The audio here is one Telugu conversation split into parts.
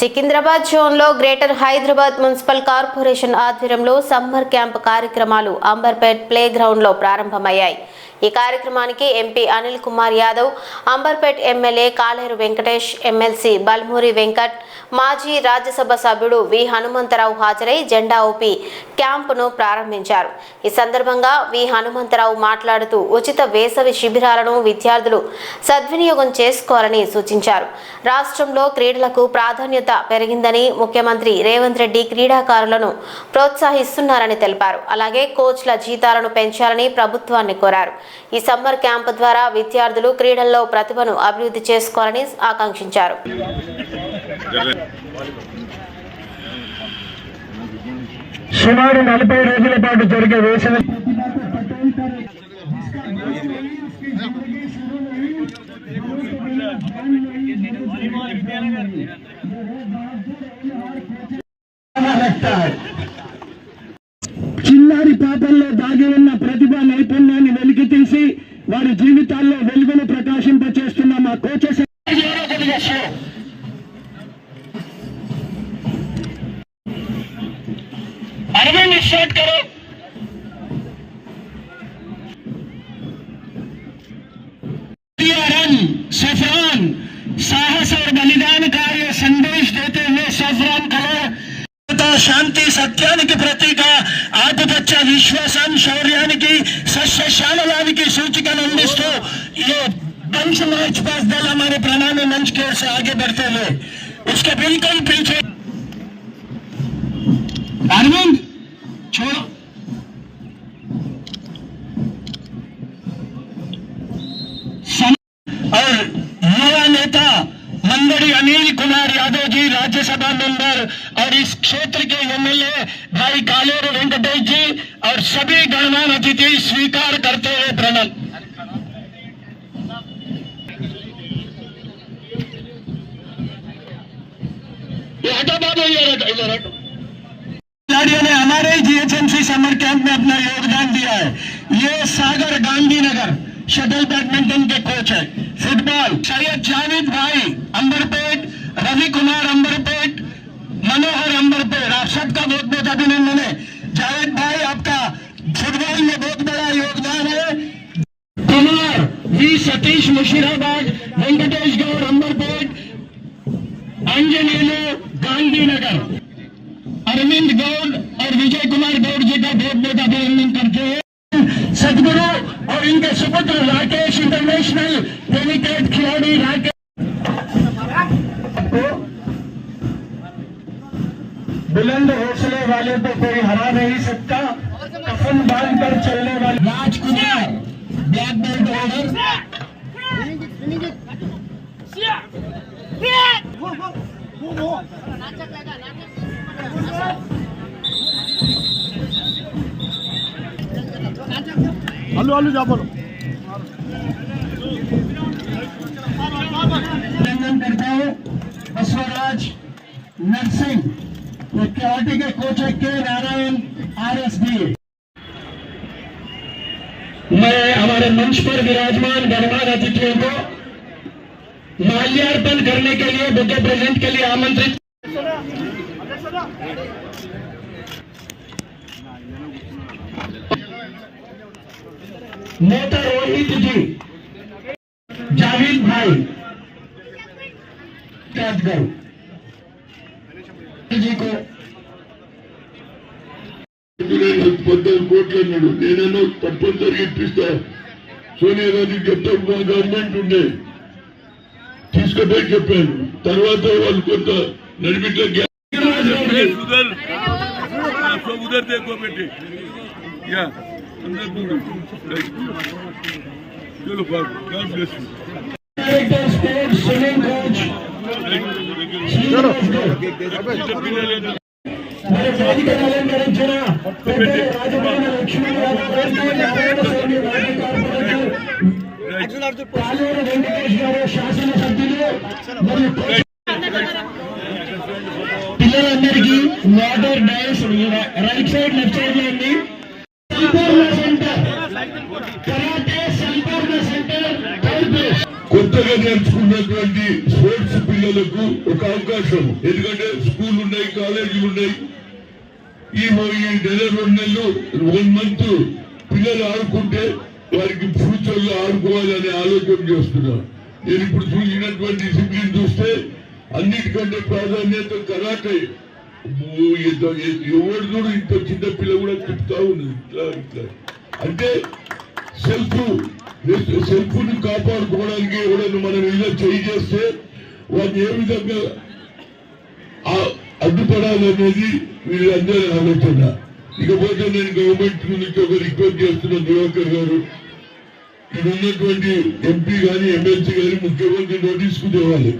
సికింద్రాబాద్ జోన్లో గ్రేటర్ హైదరాబాద్ మున్సిపల్ కార్పొరేషన్ ఆధ్వర్యంలో సమ్మర్ క్యాంప్ కార్యక్రమాలు అంబర్పేట్ ప్లే గ్రౌండ్లో ప్రారంభమయ్యాయి. ఈ కార్యక్రమానికి ఎంపీ అనిల్ కుమార్ యాదవ్, అంబర్పేట్ ఎమ్మెల్యే కాలేరు వెంకటేష్, ఎమ్మెల్సీ బల్మూరి వెంకట్, మాజీ రాజ్యసభ సభ్యుడు వి హనుమంతరావు హాజరై జెండా ఊపి క్యాంపును ప్రారంభించారు. ఈ సందర్భంగా వి హనుమంతరావు మాట్లాడుతూ ఉచిత వేసవి శిబిరాలను విద్యార్థులు సద్వినియోగం చేసుకోవాలని సూచించారు. రాష్ట్రంలో క్రీడలకు ప్రాధాన్యత పెరిగిందని, ముఖ్యమంత్రి రేవంత్ రెడ్డి క్రీడాకారులను ప్రోత్సహిస్తున్నారని తెలిపారు. అలాగే కోచ్ల జీతాలను పెంచాలని ప్రభుత్వాన్ని కోరారు. ఈ సమ్మర్ క్యాంప్ ద్వారా విద్యార్థులు క్రీడల్లో ప్రతిభను అభివృద్ధి చేసుకోవాలని ఆకాంక్షించారు. సుమారు 40 రోజుల పాటు జరిగే వేసవి చిన్నారి పాపల్లో దాగి ఉన్న ప్రతిభ నైపుణ్యాన్ని వెలికితీసి వారి జీవితాల్లో వెలుగును ప్రకాశింపచేస్తున్న మా కోచెస్ अरविंद स्टार्ट करो। रन सफरान साहस और बलिदान का ये संदेश देते हुए सफरान कलर शांति सत्यानिकी प्रतीक आत्मपच्च विश्वासन शौर्यानिकी सस्यशालनानिकी सूचिका अंदिस्तू ये पंच मार्च पास दल हमारे प्रणामी मंच की ओर से आगे बढ़ते हुए उसके बिल्कुल पीछे अरविंद छोड़ो। और युवा नेता मंगड़ी अनिल कुमार यादव जी, राज्यसभा मेंबर और इस क्षेत्र के एमएलए भाई कालेरू वेंकटेश जी और सभी गणमान्य अतिथि स्वीकार करते हुए प्रणल। ये हटा बाबू, इधर हटो। खिलाड़ियों ने हमारे जीएचएमसी समर कैंप में अपना योगदान दिया है। ये सागर गांधीनगर शटल बैडमिंटन के कोच है। फुटबॉल सैयद जावेद भाई अंबरपेट, रवि कुमार अंबरपेट, मनोहर अंबरपेट, आप सबका बहुत बहुत अभिनंदन है। जावेद भाई आपका फुटबॉल में बहुत बड़ा योगदान है। कुमार वी सतीश मुशीराबाद, वेंकटेश गौड़ अंबरपेट, अंजनेलो गांधीनगर, अरविंद गौड़ और विजय कुमार गौड़ जी का बहुत बहुत अभिनंदन करते हैं। सदगुरु और इनके सुपुत्र राकेश इंटरनेशनल डेलीगेट खिलाड़ी राकेश बुलंद हौसले वाले को कोई हरा नहीं सकता। कफन बांधकर चलने वाले Rajkumar black belt holder hello hello जा बोलो। अभिनंदन करता हूँ बसवराज नरसिंह, केवाटी के कोच के नारायण RSD। मैं हमारे मंच पर विराजमान गणमान्य अतिथियों को माल्यार्पण करने के लिए बुके प्रेजेंट के लिए आमंत्रित। नेता रोहित जी, जावेद भाई जी को 14 కోట్లు అన్నాడు. నేనన్నా తప్పనిసరిగా ఇప్పిస్తా. సోనియా గాంధీ చెప్తాడు మా గవర్నమెంట్ ఉండే తీసుకుపోయి చెప్పాను. తర్వాత వాళ్ళు కొంత నడిమిట్ల उधर देखो बेटे या अंदर चलो God bless you. Swimming coach శాసన సభ్యులు పిల్లలందరికీ వాటర్ డైస్ రైట్ సైడ్ లెఫ్ట్ సైడ్ లో ఉంది. Sampoorna centre karate Sampoorna centre third place. కొత్తగా నేర్చుకున్నటువంటి స్పోర్ట్స్ పిల్లలకు ఒక అవకాశం. ఎందుకంటే స్కూల్ ఉన్నాయి, కాలేజీలు ఉన్నాయి. ఈ నెల 2 నెలలు 1 మంత్ పిల్లలు ఆడుకుంటే వారికి ఫ్యూచర్ లో ఆడుకోవాలనే ఆలోచన చేస్తున్నారు. నేను ఇప్పుడు చూసినటువంటి డిసిప్లిన్ చూస్తే అన్నిటికంటే ప్రాధాన్యత కరాటే. ఎవరు చూడు ఇంత చిన్న పిల్ల కూడా తిప్పుతా ఉన్నది ఇట్లా. అంటే సెల్ఫ్ ని కాపాడుకోవడానికి ఎవరైనా మనం ఇలా చేస్తే వాటిని ఏ విధంగా అడ్డుపడాలనేది వీళ్ళందరి ఆలోచన. ఇకపోతే నేను గవర్నమెంట్ నుంచి ఒక రిక్వెస్ట్ చేస్తున్న దివాకర్ గారు, ఇక్కడ ఉన్నటువంటి ఎంపీ గాని ఎమ్మెల్సీ గాని ముఖ్యమంత్రి నోటీస్ కు తేవాలి.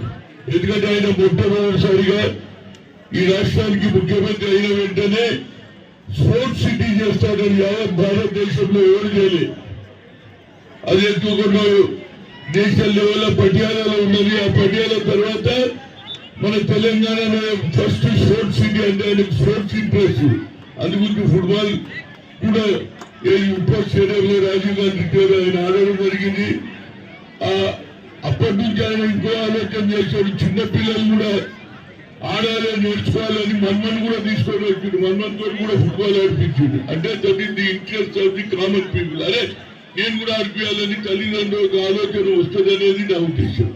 ఎందుకంటే ఆయన మొట్టమొదటిసారిగా ఈ రాష్ట్రానికి ముఖ్యమంత్రి అయిన వెంటనే స్పోర్ట్స్ సిటీ చేస్తాడని యావత్ భారతదేశంలో ఎవరు చేయలేదు. అది ఎక్కువగా నేషనల్ లెవెల్లో పటియాలలో ఉన్నది. ఆ పటియాల తర్వాత మన తెలంగాణలో ఫస్ట్ స్పోర్ట్స్ సిటీ అంటే ఆయనకు స్పోర్ట్స్ ఇంట్రెస్ట్. అందుకు ఫుట్బాల్ కూడా ఉప స్టేడియంలో రాజీవ్ గాంధీ ఆయన ఆడడం జరిగింది. అప్పటి నుంచి ఆయన ఇంకో ఆలోచన చేశాడు, చిన్నపిల్లలు కూడా ఆడాలి నేర్చుకోవాలని మన్మన్ కూడా తీసుకొని వచ్చిండు. మన్మన్ తోటి కూడా ఫుట్బాల్ ఆడిపించిండు. అంటే that is the interest of the common people. అరే నేను కూడా ఆడిపించాలని తల్లిదండ్రులకు ఆలోచన వస్తుంది అనేది నా ఉద్దేశం.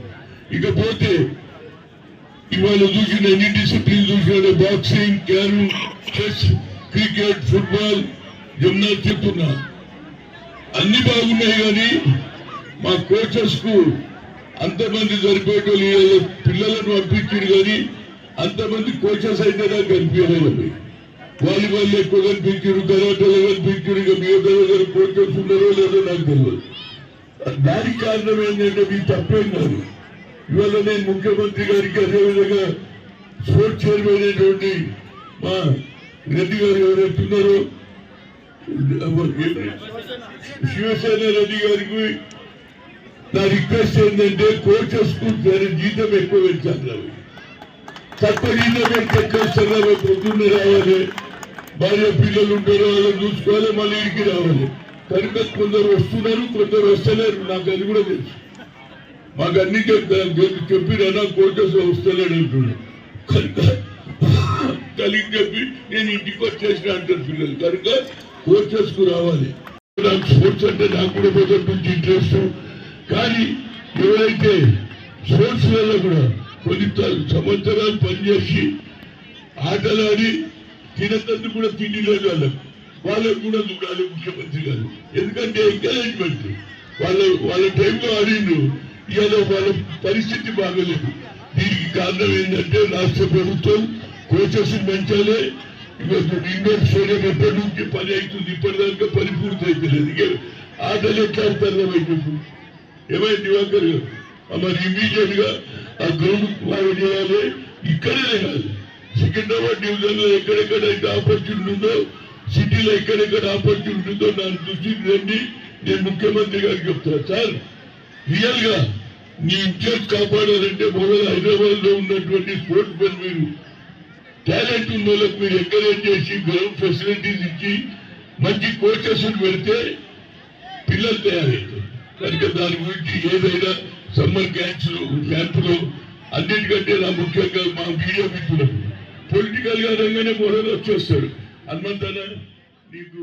ఇకపోతే ఇవాళ చూసిన ఎన్ని డిసిప్లిన్ చూసినా boxing, carrom, chess, cricket, football, gymnastic చెప్తున్నా అన్ని బాగున్నాయి. కానీ మా కోచెస్ కు అంతమంది సరిపోయేటోళ్ళు పిల్లలను పంపించారు. కానీ అంతమంది కోచెస్ అయితే నాకు కనిపించలేదు. వాలీబాల్ ఎక్కువ కనిపించారు, కరాటేలో కనిపించారు. ఇక మీ దగ్గర కోచెస్ ఉన్నారో లేదో నాకు తెలియదు. దానికి కారణం ఏంటంటే మీ తప్పేం కాదు. ఇవాళ నేను ముఖ్యమంత్రి గారికి అదేవిధంగా స్పోర్ట్స్ చైర్మన్ అయినటువంటి మా రెడ్డి గారు ఎవరైతున్నారో శివసేన రెడ్డి గారికి నా రిక్వెస్ట్ ఏంటంటే కోచెస్ కు జీతం ఎక్కువ పెంచాలి. తక్కువ జీతం పెంచేస్తారా పొద్దున్నే రావాలి, భార్య పిల్లలు ఉంటారో వాళ్ళని చూసుకోవాలి, మళ్ళీ ఇంటికి రావాలి. కనుక కొందరు వస్తున్నారు, కొందరు వస్తలేరు. నాకు అది కూడా తెలుసు. మాకు అన్ని చెప్పినా కోచెస్ వస్తలేడు అంటున్నాడు. కనుక కలిగి చెప్పి నేను ఇంటికి వచ్చేసిన అంటారు పిల్లలు. కనుక కోచెస్ కు రావాలి. నాకు స్పోర్ట్స్ అంటే నాకు కూడా మొదటి నుంచి ఇంట్రెస్ట్. కానీ ఎవరైతే స్పోర్ట్స్ వల్ల కూడా కొన్ని సంవత్సరాలు పనిచేసి ఆటలాడి తినతందుకు కూడా తిండి లేదు వాళ్ళకు కూడా చూడాలి ముఖ్యమంత్రి గారు. ఎందుకంటే ఎంకరేజ్మెంట్ వాళ్ళ టైంలో ఆడిండు. ఇవాళ వాళ్ళ పరిస్థితి బాగలేదు. దీనికి కారణం ఏంటంటే రాష్ట్ర ప్రభుత్వం కోచెస్ పెంచాలి. ఇండోర్ స్టేడియం ఎప్పటి నుంచి పని అవుతుంది, ఇప్పటిదాకా పని పూర్తి అవుతలేదు. ఆటలు ఎట్లా ఆడతారు వైపు ఏమైంది దివాకర్ గారు? మరి ఇమీడియట్ గా ఆ గ్రౌండ్ బాగా చేయాలి. ఇక్కడే కాదు, సికింద్రాబాద్ డివిజన్ లో ఎక్కడెక్కడైతే ఆపర్చునిటీ ఉందో, సిటీలో ఎక్కడెక్కడ ఆపర్చునిటీ ఉందో దాని దృష్టికి రండి. నేను ముఖ్యమంత్రి గారికి చెప్తాను, సార్ రియల్ గా నీ ఇంట్రెస్ట్ కాపాడాలంటే మొదలు హైదరాబాద్ లో ఉన్నటువంటి స్పోర్ట్స్ మెన్ మీరు టాలెంట్ ఉన్న వాళ్ళకి మీరు ఎంకరేజ్ చేసి గ్రౌండ్ ఫెసిలిటీస్ ఇచ్చి మంచి కోచెస్ పెడితే పిల్లలు తయారవుతారు. కనుక దాని గురించి ఏదైనా సమ్మర్ క్యాంపులో అన్నిటికంటే నా ముఖ్యంగా మా మీడియా మిత్రులకు పొలిటికల్ గా రంగానే మొదలు వచ్చేస్తాడు. హనుమంతన నీకు